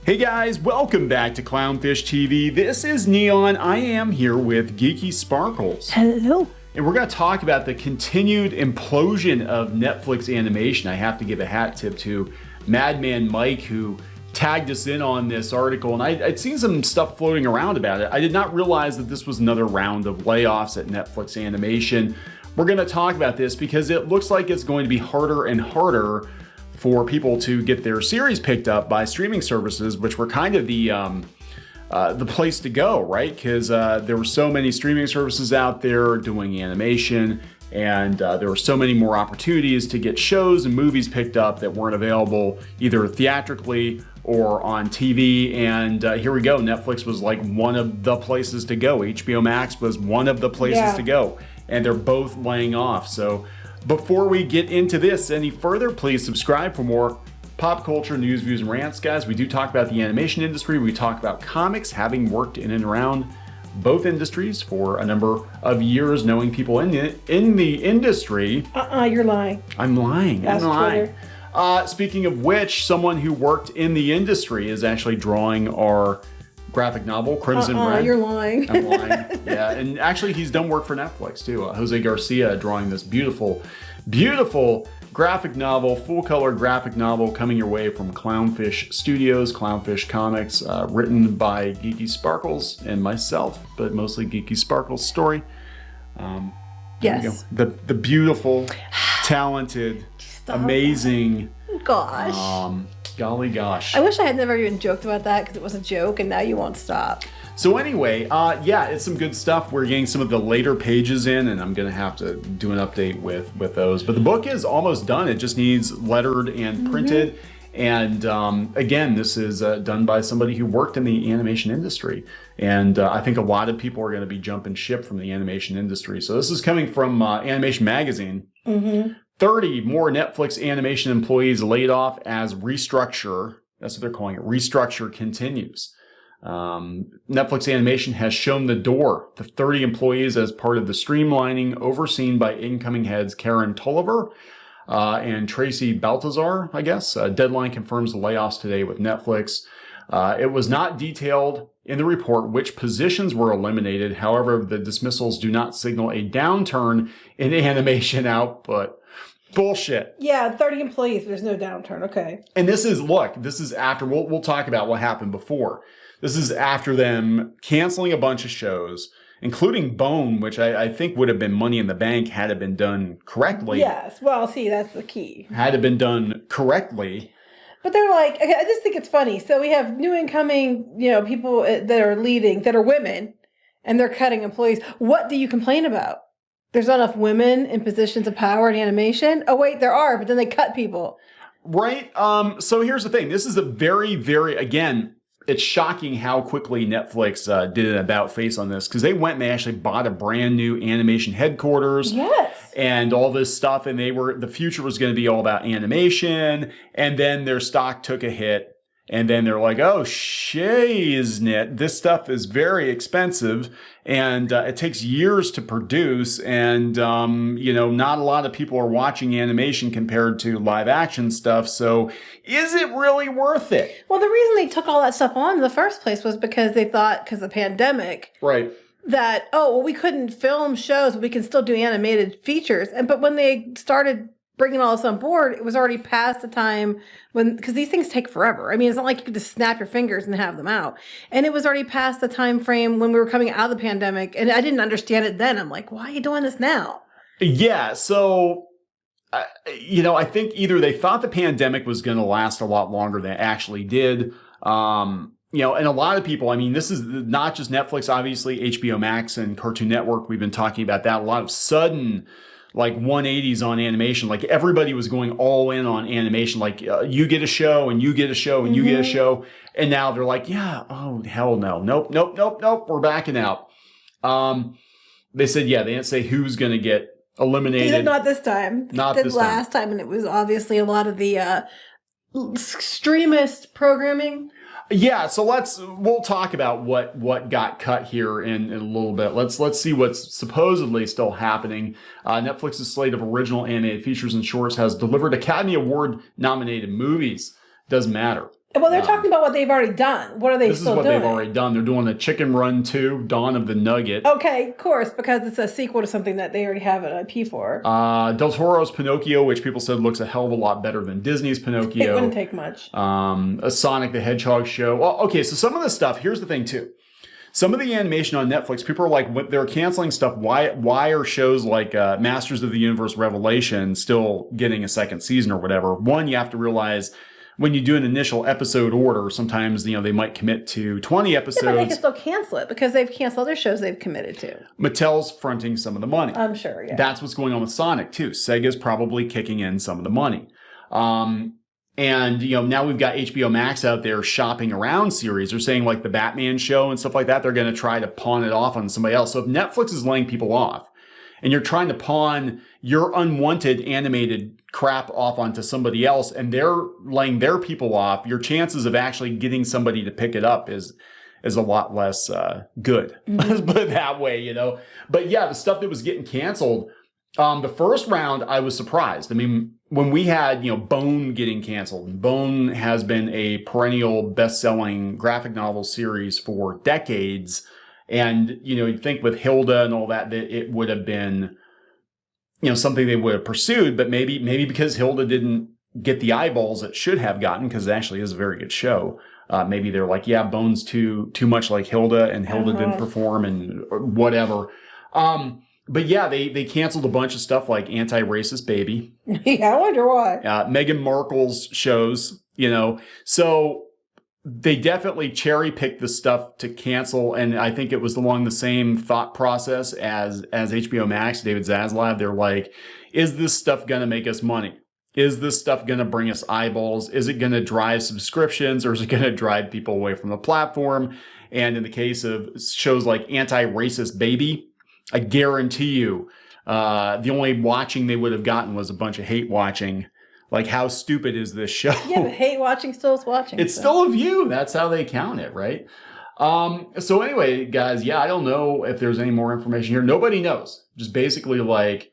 Hey guys, welcome back to Clownfish TV. This is Neon. I am here with Geeky Sparkles. Hello. And we're going to talk about the continued implosion of Netflix animation. I have to give a hat tip to Madman Mike, who tagged us in on this article, and I'd seen some stuff floating around about it. I did not realize that this was another round of layoffs at Netflix Animation. We're going to talk about this because it looks like it's going to be harder and harder for people to get their series picked up by streaming services, which were kind of the place to go, right? Because there were so many streaming services out there doing animation, and there were so many more opportunities to get shows and movies picked up that weren't available either theatrically or on TV. And here we go. Netflix was like one of the places to go. HBO Max was one of the places to go, and they're both laying off. So before we get into this any further, please subscribe for more pop culture news, views, and rants. Guys, we do talk about the animation industry. We talk about comics, having worked in and around both industries for a number of years, knowing people in the industry. You're lying. I'm lying. That's I'm lying. Twitter. Speaking of which, someone who worked in the industry is actually drawing our graphic novel, Crimson Red. You're lying. I'm lying. Yeah, and actually he's done work for Netflix too. Jose Garcia drawing this beautiful, beautiful graphic novel, full color graphic novel coming your way from Clownfish Studios, Clownfish Comics, written by Geeky Sparkles and myself, but mostly Geeky Sparkles' story. Yes. The beautiful, talented, amazing. Gosh. Golly gosh. I wish I had never even joked about that because it was a joke, and now you won't stop. So anyway, yeah, it's some good stuff. We're getting some of the later pages in, and I'm going to have to do an update with those. But the book is almost done. It just needs lettered and printed. And again, this is done by somebody who worked in the animation industry. And I think a lot of people are going to be jumping ship from the animation industry. So this is coming from Animation Magazine. 30 more Netflix animation employees laid off as restructure. That's what they're calling it. Restructure continues. Netflix Animation has shown the door to 30 employees as part of the streamlining overseen by incoming heads Karen Tolliver and Tracy Baltazar, I guess. Deadline confirms the layoffs today with Netflix. It was not detailed in the report which positions were eliminated. However, the dismissals do not signal a downturn in animation output. Bullshit. Yeah, 30 employees, but there's no downturn. Okay. And this is after, we'll talk about what happened before. This is after them canceling a bunch of shows, including Bone, which I think would have been Money in the Bank had it been done correctly. Yes. Well, see, that's the key. Had it been done correctly. But they're like, I just think it's funny. So we have new incoming, people that are leading, that are women, and they're cutting employees. What do you complain about? There's not enough women in positions of power in animation? Oh, wait, there are, but then they cut people. Right. So here's the thing. This is a very, very, again, it's shocking how quickly Netflix did an about face on this, because they went and they actually bought a brand new animation headquarters. Yes. And all this stuff. And the future was going to be all about animation. And then their stock took a hit. And then they're like, oh, shiznit, this stuff is very expensive and it takes years to produce. And, not a lot of people are watching animation compared to live action stuff. So is it really worth it? Well, the reason they took all that stuff on in the first place was because they thought, because of the pandemic. Right. That, we couldn't film shows, but we can still do animated features. But when they started bringing all this on board, it was already past the time because these things take forever. I mean, it's not like you could just snap your fingers and have them out. And it was already past the time frame when we were coming out of the pandemic. And I didn't understand it then. I'm like, why are you doing this now? Yeah. So, I think either they thought the pandemic was going to last a lot longer than it actually did. And a lot of people, I mean, this is not just Netflix, obviously, HBO Max and Cartoon Network. We've been talking about that. A lot of sudden, like 180s on animation. Like everybody was going all in on animation. Like you get a show and you get a show and you get a show. And now they're like, yeah, oh, hell no. Nope. We're backing out. They said, they didn't say who's going to get eliminated. Not this time. Not this last time. And it was obviously a lot of the extremist programming. Yeah, so we'll talk about what got cut here in a little bit. Let's see what's supposedly still happening. Netflix's slate of original animated features and shorts has delivered Academy Award nominated movies. Doesn't matter. Well, they're talking about what they've already done. What are they still doing? This is what they've already done. They're doing the Chicken Run 2, Dawn of the Nugget. Okay, of course, because it's a sequel to something that they already have an IP for. Del Toro's Pinocchio, which people said looks a hell of a lot better than Disney's Pinocchio. It wouldn't take much. A Sonic the Hedgehog show. Well, okay, so some of the stuff, here's the thing too. Some of the animation on Netflix, people are like, when they're canceling stuff, why are shows like Masters of the Universe Revelation still getting a second season or whatever? One, you have to realize when you do an initial episode order, sometimes, they might commit to 20 episodes. Yeah, but they can still cancel it because they've canceled other shows they've committed to. Mattel's fronting some of the money. I'm sure, yeah. That's what's going on with Sonic, too. Sega's probably kicking in some of the money. And, now we've got HBO Max out there shopping around series. They're saying like the Batman show and stuff like that, they're going to try to pawn it off on somebody else. So if Netflix is laying people off and you're trying to pawn your unwanted animated crap off onto somebody else and they're laying their people off, your chances of actually getting somebody to pick it up is a lot less good. Let's put it that way, But yeah, the stuff that was getting canceled, the first round, I was surprised. I mean, when we had, Bone getting canceled, Bone has been a perennial best-selling graphic novel series for decades. And, you'd think with Hilda and all that it would have been, something they would have pursued. But maybe because Hilda didn't get the eyeballs it should have gotten, because it actually is a very good show. Maybe they're like, yeah, Bone's too much like Hilda, and Hilda didn't perform and whatever. But yeah, they canceled a bunch of stuff like Anti-Racist Baby. Yeah, I wonder why. Meghan Markle's shows, So they definitely cherry-picked the stuff to cancel, and I think it was along the same thought process as HBO Max, David Zaslav. They're like, is this stuff going to make us money? Is this stuff going to bring us eyeballs? Is it going to drive subscriptions, or is it going to drive people away from the platform? And in the case of shows like Anti-Racist Baby, I guarantee you, the only watching they would have gotten was a bunch of hate watching. Like, how stupid is this show? Yeah, but hate watching still is watching. It's still a view. That's how they count it, right? So anyway, guys, yeah, I don't know if there's any more information here. Nobody knows. Just basically like,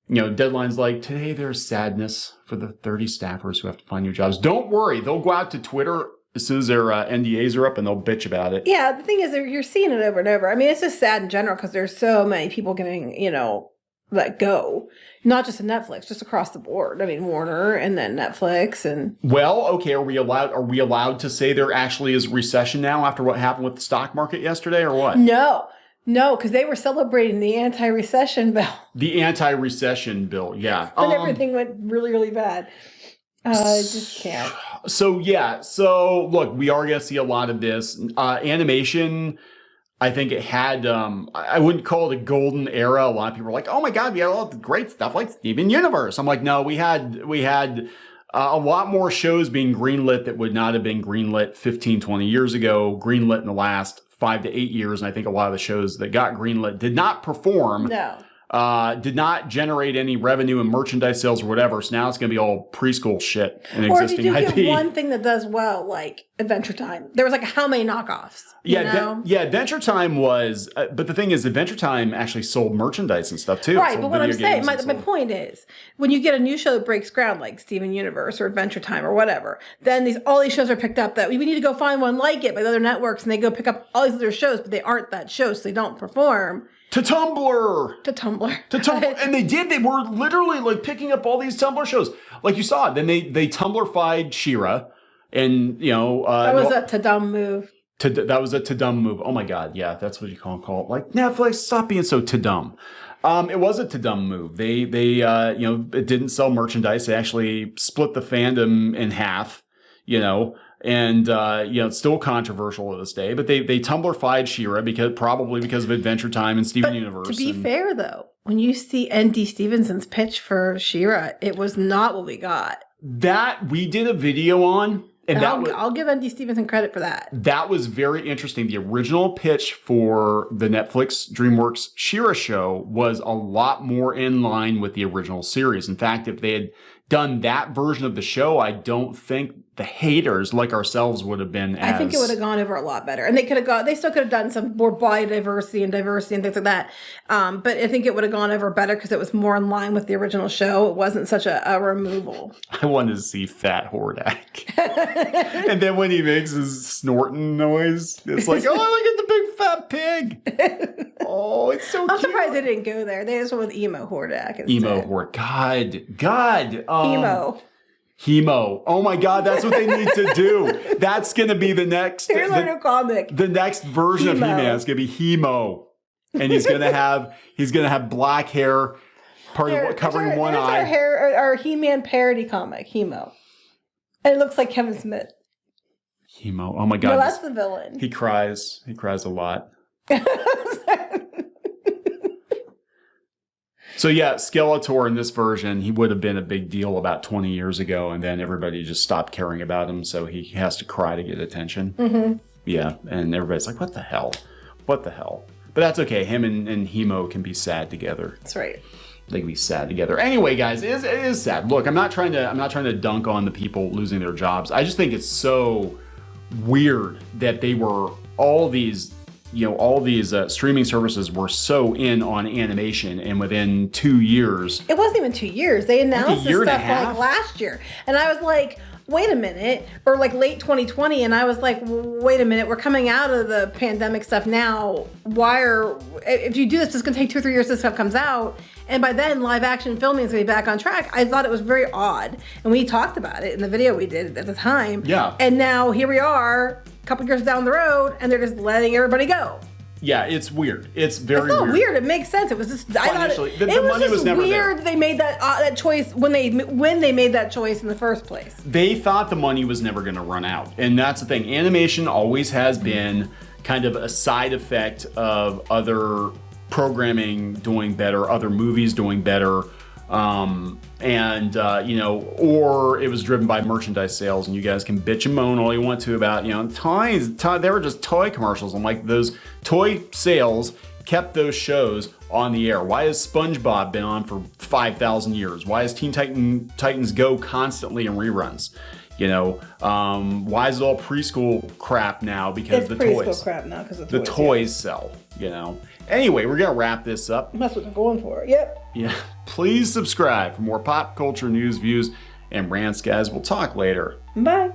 deadlines like, today there's sadness for the 30 staffers who have to find new jobs. Don't worry. They'll go out to Twitter as soon as their NDAs are up, and they'll bitch about it. Yeah, the thing is, you're seeing it over and over. I mean, it's just sad in general because there's so many people getting, let go. Not just in Netflix, just across the board. I mean, Warner and then Netflix and... Well, okay, are we allowed to say there actually is a recession now after what happened with the stock market yesterday, or what? No, because they were celebrating the anti-recession bill. The anti-recession bill, yeah. But everything went really, really bad. I just can't. So look, we are going to see a lot of this. Animation, I think it had, I wouldn't call it a golden era. A lot of people are like, oh my God, we had all the great stuff like Steven Universe. I'm like, no, we had a lot more shows being greenlit that would not have been greenlit 15, 20 years ago, greenlit in the last 5 to 8 years. And I think a lot of the shows that got greenlit did not perform. No. Did not generate any revenue in merchandise sales or whatever. So now it's going to be all preschool shit and existing IP. Or if you get one thing that does well, like Adventure Time. There was like how many knockoffs? Adventure Time was, but the thing is, Adventure Time actually sold merchandise and stuff too. Right, but what I'm saying, my point is, when you get a new show that breaks ground, like Steven Universe or Adventure Time or whatever, then all these shows are picked up that we need to go find one like it by the other networks, and they go pick up all these other shows, but they aren't that show, so they don't perform. To Tumblr. And they did. They were literally like picking up all these Tumblr shows. Like you saw it. Then they Tumblr-fied She-Ra. And, that was a Tadum move. That was a Tadum move. Oh my God. Yeah, that's what you call it. Like, Netflix, stop being so Tadum. It was a Tadum move. They it didn't sell merchandise. They actually split the fandom in half, And, it's still controversial to this day, but they Tumblr-fied She-Ra probably because of Adventure Time and Steven Universe. To be fair, though, when you see N.D. Stevenson's pitch for She-Ra, it was not what we got. That we did a video on, and I'll give N.D. Stevenson credit for that. That was very interesting. The original pitch for the Netflix DreamWorks She-Ra show was a lot more in line with the original series. In fact, if they had done that version of the show, I don't think the haters like ourselves would have been as... I think it would have gone over a lot better. And they still could have done some more biodiversity and diversity and things like that. But I think it would have gone over better because it was more in line with the original show. It wasn't such a removal. I wanted to see Fat Hordak. And then when he makes his snorting noise, it's like, oh, look at the big fat pig. Oh, it's so I'm cute. surprised they didn't go there. They just went with Emo Hordak instead. Emo Hordak. God. Hemo. Oh my God, that's what they need to do. That's going to be the next... Here's our new comic. The next version of He-Man is going to be Hemo. And he's going to have black hair covering one eye. Our He-Man parody comic, Hemo. And it looks like Kevin Smith. Hemo. Oh my God. No, that's the villain. He cries. He cries a lot. So yeah, Skeletor in this version, he would have been a big deal about 20 years ago, and then everybody just stopped caring about him, so he has to cry to get attention. Mm-hmm. Yeah, and everybody's like, what the hell? What the hell? But that's okay. Him and Hemo can be sad together. That's right. They can be sad together. Anyway, guys, it is sad. Look, I'm not trying to dunk on the people losing their jobs. I just think it's so weird that they were all these streaming services were so in on animation, and within 2 years... It wasn't even 2 years. They announced this stuff like last year. And I was like, wait a minute. Or like late 2020. And I was like, wait a minute. We're coming out of the pandemic stuff now. If you do this, it's going to take 2 or 3 years this stuff comes out. And by then, live action filming is going to be back on track. I thought it was very odd. And we talked about it in the video we did at the time. Yeah. And now here we are, a couple years down the road, and they're just letting everybody go. Yeah, it's weird. It's very weird. It's not weird. It makes sense. It was just the money was never weird. They made that choice when they made that choice in the first place. They thought the money was never going to run out, and that's the thing. Animation always has been kind of a side effect of other programming doing better, other movies doing better. Or it was driven by merchandise sales, and you guys can bitch and moan all you want to about, toys. They were just toy commercials. I'm like, those toy sales kept those shows on the air. Why has SpongeBob been on for 5,000 years? Why is Teen Titans Go constantly in reruns? Why is it all preschool crap now? Because the toys. Crap now because the toys sell. Anyway, we're gonna wrap this up. That's what they're going for. Yep. Yeah. Please subscribe for more pop culture news, views, and rants, guys. We'll talk later. Bye.